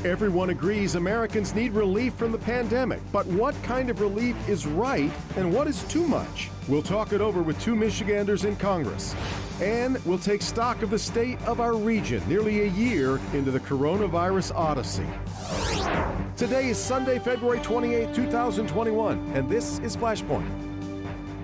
Everyone agrees Americans need relief from the pandemic, but what kind of relief is right and what is too much? We'll talk it over with two Michiganders in Congress. And we'll take stock of the state of our region nearly a year into the coronavirus odyssey. Today is Sunday, February 28, 2021, and this is Flashpoint.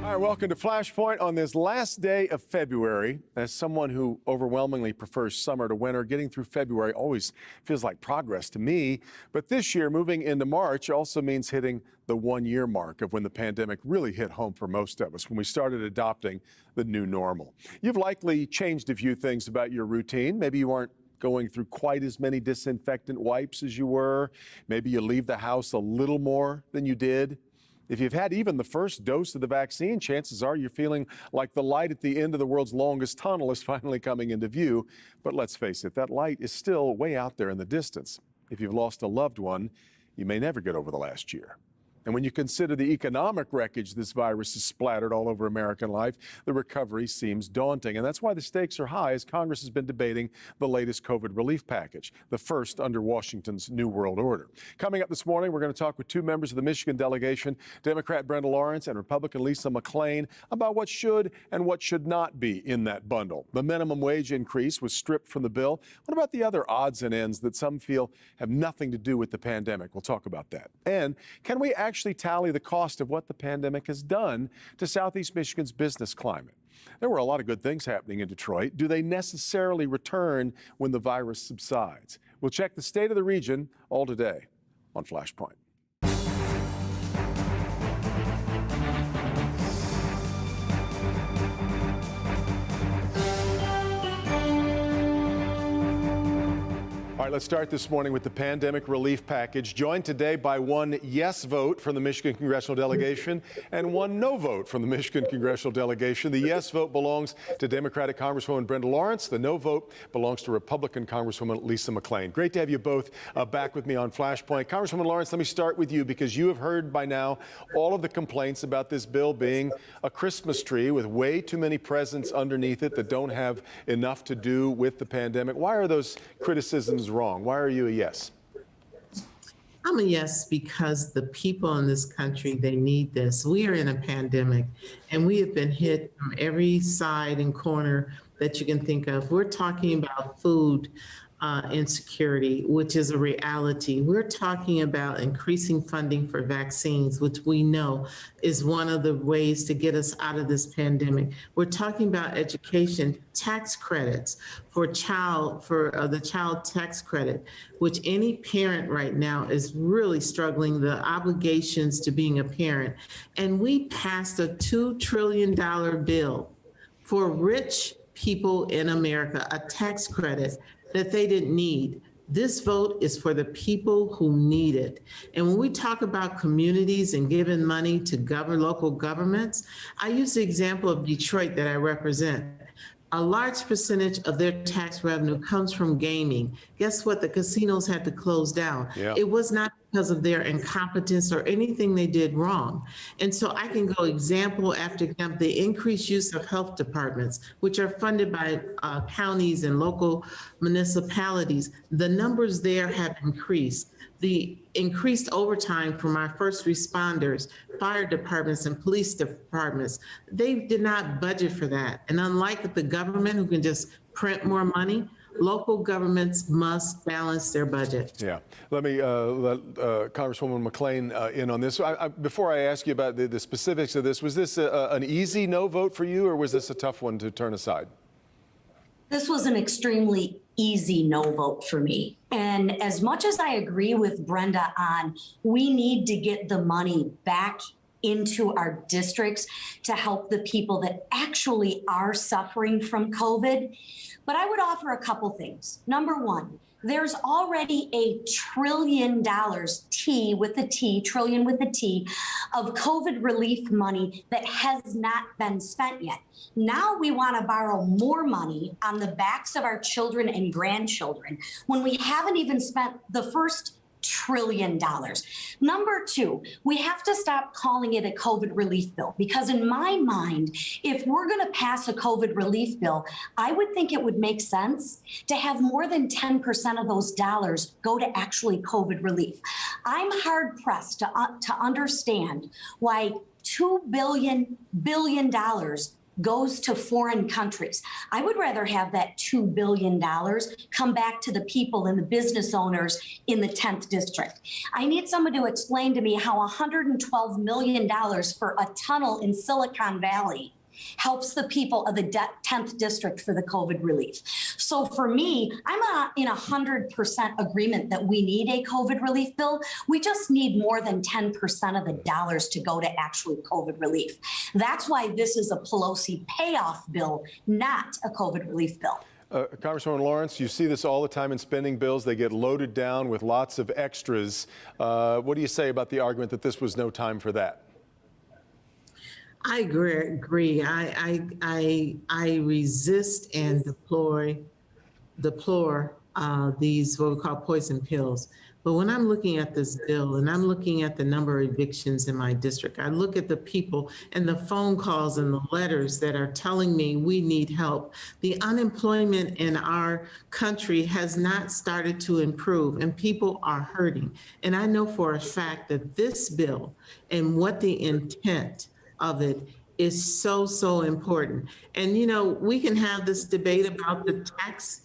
All right, welcome to Flashpoint on this last day of February. As someone who overwhelmingly prefers summer to winter, getting through February always feels like progress to me. But this year, moving into March also means hitting the one-year mark of when the pandemic really hit home for most of us, when we started adopting the new normal. You've likely changed a few things about your routine. Maybe you aren't going through quite as many disinfectant wipes as you were. Maybe you leave the house a little more than you did. If you've had even the first dose of the vaccine, chances are you're feeling like the light at the end of the world's longest tunnel is finally coming into view. But let's face it, that light is still way out there in the distance. If you've lost a loved one, you may never get over the last year. And when you consider the economic wreckage this virus has splattered all over American life, the recovery seems daunting. And that's why the stakes are high as Congress has been debating the latest COVID relief package, the first under Washington's New World Order. Coming up this morning, we're going to talk with two members of the Michigan delegation, Democrat Brenda Lawrence and Republican Lisa McClain, about what should and what should not be in that bundle. The minimum wage increase was stripped from the bill. What about the other odds and ends that some feel have nothing to do with the pandemic? We'll talk about that. And can we actually tally the cost of what the pandemic has done to Southeast Michigan's business climate? There were a lot of good things happening in Detroit. Do they necessarily return when the virus subsides? We'll check the state of the region all today on Flashpoint. All right, let's start this morning with the pandemic relief package, joined today by one yes vote from the Michigan congressional delegation and one no vote from the Michigan congressional delegation. The yes vote belongs to Democratic Congresswoman Brenda Lawrence. The no vote belongs to Republican Congresswoman Lisa McClain. Great to have you both back with me on Flashpoint. Congresswoman Lawrence, let me start with you because you have heard by now all of the complaints about this bill being a Christmas tree with way too many presents underneath it that don't have enough to do with the pandemic. Why are those criticisms wrong? Why are you a yes? I'm a yes because the people in this country, they need this. We are in a pandemic and we have been hit from every side and corner that you can think of. We're talking about food insecurity, which is a reality. We're talking about increasing funding for vaccines, which we know is one of the ways to get us out of this pandemic. We're talking about education, tax credits for the child tax credit, which any parent right now is really struggling, the obligations to being a parent. And we passed a $2 trillion bill for rich people in America, a tax credit that they didn't need. This vote is for the people who need it. And when we talk about communities and giving money to local governments, I use the example of Detroit that I represent. A large percentage of their tax revenue comes from gaming. Guess what? The casinos had to close down. Yeah. It was not because of their incompetence or anything they did wrong. And so I can go example after example, the increased use of health departments, which are funded by counties and local municipalities. The numbers there have increased. The increased overtime from our first responders, fire departments, and police departments, they did not budget for that. And unlike the government who can just print more money, local governments must balance their budget. Yeah. Let me let Congresswoman McClain in on this. Before I ask you about the specifics of this, was this an easy no vote for you, or was this a tough one to turn aside? This was an extremely easy no vote for me. And as much as I agree with Brenda on we need to get the money back into our districts to help the people that actually are suffering from COVID, but I would offer a couple things. Number one, there's already $1 trillion, T with a T, trillion with a T, of COVID relief money that has not been spent yet. Now we want to borrow more money on the backs of our children and grandchildren when we haven't even spent the first $1 trillion. Number two, we have to stop calling it a COVID relief bill, because in my mind, if we're going to pass a COVID relief bill, I would think it would make sense to have more than 10% of those dollars go to actually COVID relief. I'm hard pressed to understand why $2 billion goes to foreign countries. I would rather have that $2 billion come back to the people and the business owners in the 10th district. I need someone to explain to me how $112 million for a tunnel in Silicon Valley helps the people of the 10th district for the COVID relief. So for me, I'm in 100% agreement that we need a COVID relief bill. We just need more than 10% of the dollars to go to actually COVID relief. That's why this is a Pelosi payoff bill, not a COVID relief bill. Congresswoman Lawrence, you see this all the time in spending bills. They get loaded down with lots of extras. What do you say about the argument that this was no time for that? I agree. I resist and deplore these what we call poison pills. But when I'm looking at this bill and I'm looking at the number of evictions in my district, I look at the people and the phone calls and the letters that are telling me we need help. The unemployment in our country has not started to improve and people are hurting. And I know for a fact that this bill and what the intent of it is so important. And, you know, we can have this debate about the tax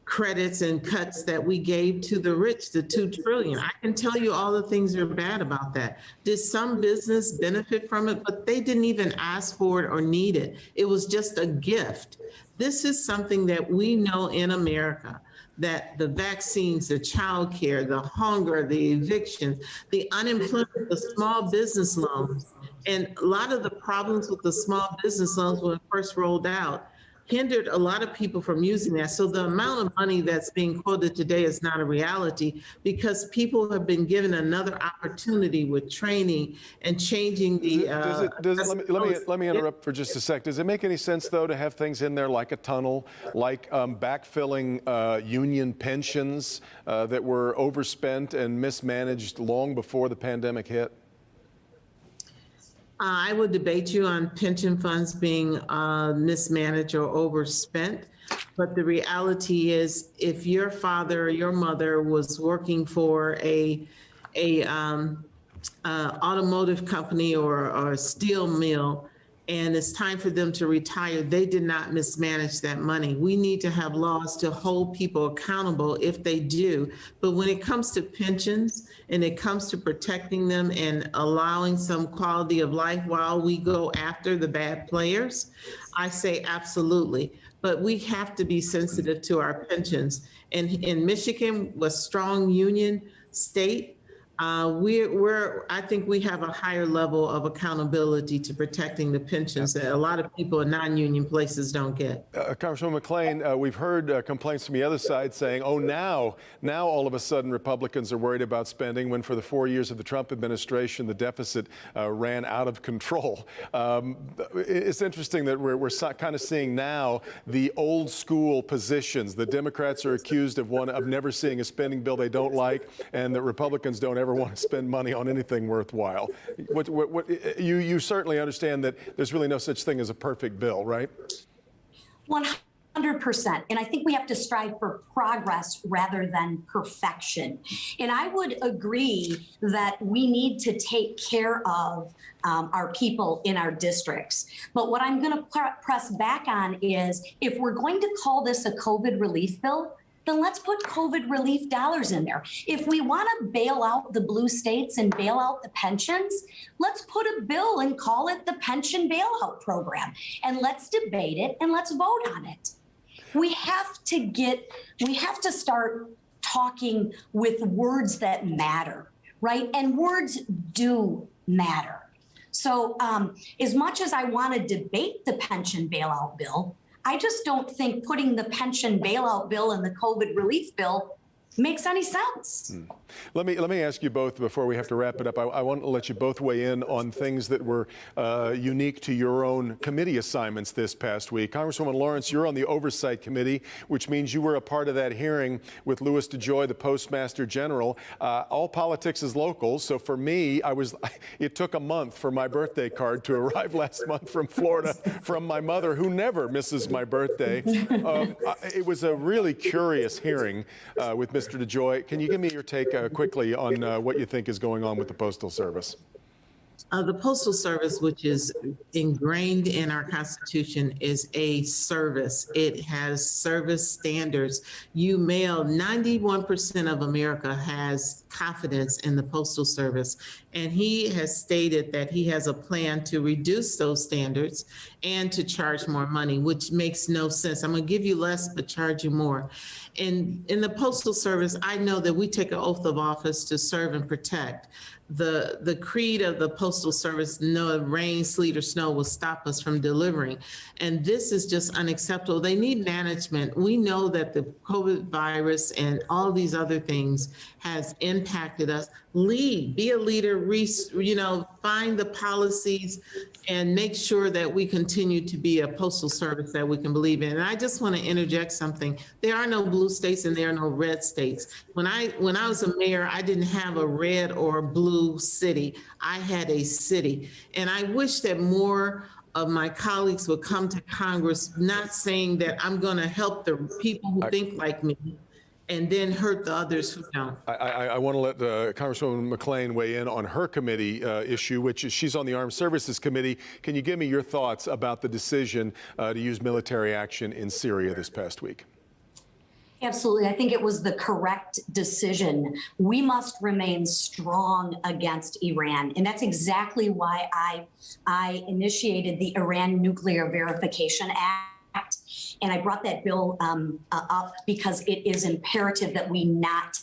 credits and cuts that we gave to the rich, the $2 trillion. I can tell you all the things that are bad about that. Did some business benefit from it? But they didn't even ask for it or need it. It was just a gift. This is something that we know in America, that the vaccines, the child care, the hunger, the evictions, the unemployment, the small business loans, and a lot of the problems with the small business loans when it first rolled out hindered a lot of people from using that. So the amount of money that's being quoted today is not a reality because people have been given another opportunity with training and changing the. Let me interrupt for just a sec. Does it make any sense, though, to have things in there like a tunnel, like backfilling union pensions that were overspent and mismanaged long before the pandemic hit? I would debate you on pension funds being mismanaged or overspent. But the reality is, if your father or your mother was working for a automotive company or a steel mill, and it's time for them to retire, they did not mismanage that money. We need to have laws to hold people accountable if they do. But when it comes to pensions and it comes to protecting them and allowing some quality of life while we go after the bad players, I say absolutely. But we have to be sensitive to our pensions. And in Michigan, a strong union state, I think we have a higher level of accountability to protecting the pensions that a lot of people in non-union places don't get. Congresswoman McClain, we've heard complaints from the other side saying, oh, now all of a sudden Republicans are worried about spending when for the 4 years of the Trump administration, the deficit ran out of control. It's interesting that we're kind of seeing now the old school positions. The Democrats are accused of never seeing a spending bill they don't like, and the Republicans don't ever want to spend money on anything worthwhile. You certainly understand that there's really no such thing as a perfect bill, right? 100%. And I think we have to strive for progress rather than perfection. And I would agree that we need to take care of our people in our districts. But what I'm going to press back on is, if we're going to call this a COVID relief bill, then let's put COVID relief dollars in there. If we want to bail out the blue states and bail out the pensions, let's put a bill and call it the pension bailout program. And let's debate it and let's vote on it. We have to start talking with words that matter, right? And words do matter. So as much as I want to debate the pension bailout bill, I just don't think putting the pension bailout bill and the COVID relief bill makes any sense. Let me ask you both before we have to wrap it up. I want to let you both weigh in on things that were unique to your own committee assignments this past week. Congresswoman Lawrence, you're on the Oversight Committee, which means you were a part of that hearing with Louis DeJoy, the Postmaster General. All politics is local, so for me, it took a month for my birthday card to arrive last month from Florida from my mother, who never misses my birthday. It was a really curious hearing with Mr. DeJoy. Can you give me your take quickly on what you think is going on with the Postal Service? The Postal Service, which is ingrained in our Constitution, is a service. It has service standards. 91% of America has confidence in the Postal Service. And he has stated that he has a plan to reduce those standards and to charge more money, which makes no sense. I'm going to give you less, but charge you more. In the Postal Service, I know that we take an oath of office to serve and protect. The creed of the Postal Service, no rain, sleet, or snow will stop us from delivering. And this is just unacceptable. They need management. We know that the COVID virus and all these other things has impacted us. Lead, be a leader, find the policies and make sure that we continue to be a postal service that we can believe in. And I just want to interject something. There are no blue states and there are no red states. When I was a mayor, I didn't have a red or a blue city. I had a city. And I wish that more of my colleagues would come to Congress, not saying that I'm going to help the people who think like me and then hurt the others who don't. I want to let Congresswoman McClain weigh in on her committee issue, which is she's on the Armed Services Committee. Can you give me your thoughts about the decision to use military action in Syria this past week? Absolutely. I think it was the correct decision. We must remain strong against Iran. And that's exactly why I initiated the Iran Nuclear Verification Act. And I brought that bill up because it is imperative that we not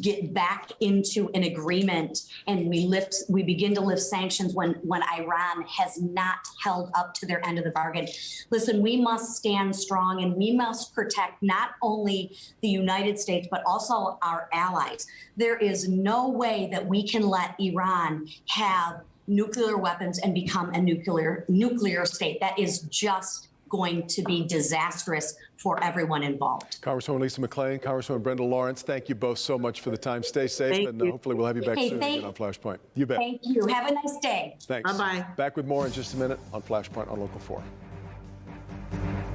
get back into an agreement and we begin to lift sanctions when Iran has not held up to their end of the bargain. Listen, we must stand strong and we must protect not only the United States, but also our allies. There is no way that we can let Iran have nuclear weapons and become a nuclear state. That is just going to be disastrous for everyone involved. Congresswoman Lisa McClain, Congresswoman Brenda Lawrence, thank you both so much for the time. Stay safe, and hopefully we'll have you back soon again on Flashpoint. You bet. Thank you. Have a nice day. Thanks. Bye-bye. Back with more in just a minute on Flashpoint on Local 4.